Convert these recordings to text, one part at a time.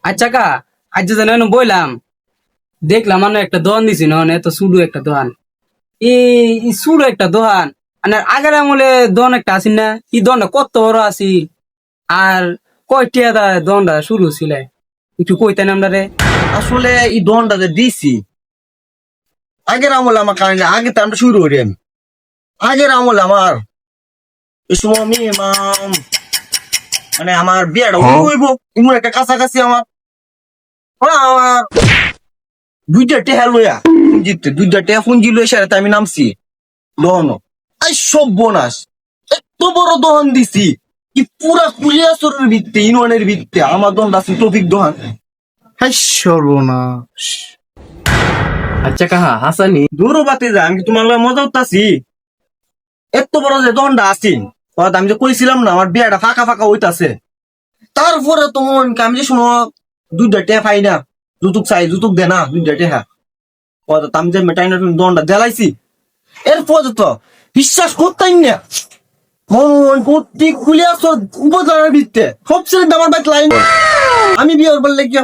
আচ্ছা কা আজ যেন বইলাম দেখলাম মানে একটা দোকান দিছি না তো শুধু একটা দোকান এই শুরু একটা দোকান মানে আগের আমলে দোকান একটা আসিন না এই দোকানটা কত বড় আছি আর কয়টিয়া দোকানটা শুরু ছিল একটু কইতেন আমরা রে। আসলে এই দোকানটা যে দিছি আগের আমলে আমার কারণে আগে তো আমরা শুরু করি আমি আগের আমলে আমার এই সময় আমি মানে আমার বিয়েটা হইব এমন একটা কাছাকাছি আমার আমার দুইটা টেহা লইয়া পুঞ্জিতে দুইটা টেহা পুঞ্জি লইয়া সেটাতে আমি নামছি দহন আই সব বোনাস এত বড় দহন দিছি কি পুরা কুলিয়াচরের ভিত্তি ইউনিয়নের ভিত্তি আমার দহন আছে টপিক দহন। হ্যাঁ সর্বনাশ। আচ্ছা কাহা হাসানি দূরও বাতি যা আমি কি তোমার লগে মজা উঠতাছি এত বড় যে দহনটা আসিন আমি যে কইছিলাম না আমার বিয়াটা ফাঁকা ফাঁকা হইতাছে তারপরে তোমার আমি যে শুনো দুইটা টেহা পাই না যুতুক চাই যুতুক দে না দুইটা টেহা আমি যে মেটাই দহনটা দেলাইছি এরপর তো বিশ্বাস করতাম না উপজেলার ভিত্তে সবচেয়ে আমার বাইক লাইন আমি বিয়ে বললে কি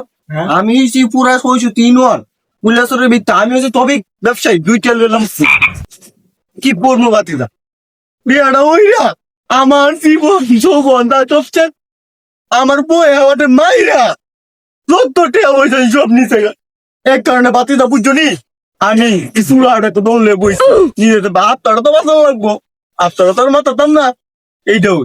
আমি পুরা কইছি 3-1 কুলিয়াচরের ভিত্তে আমি হচ্ছে টপিক ব্যবসায়ী দুইটা লইলাম কি পড়বো বাতিদা বিয়াটা ওইরা আমার জীবন যৌবনটা সবচেয়ে আমার বই আমাদের মাইরা 14 টাকা পয়সা সব নিচে এক কারণে বাতিদা বুঝছো নি আমি কিছু তো দৌড়লে বইছি নিজে আপনারা তো বাঁচানো লাগবো আপনারা তো আর মাতাতাম না এইটাও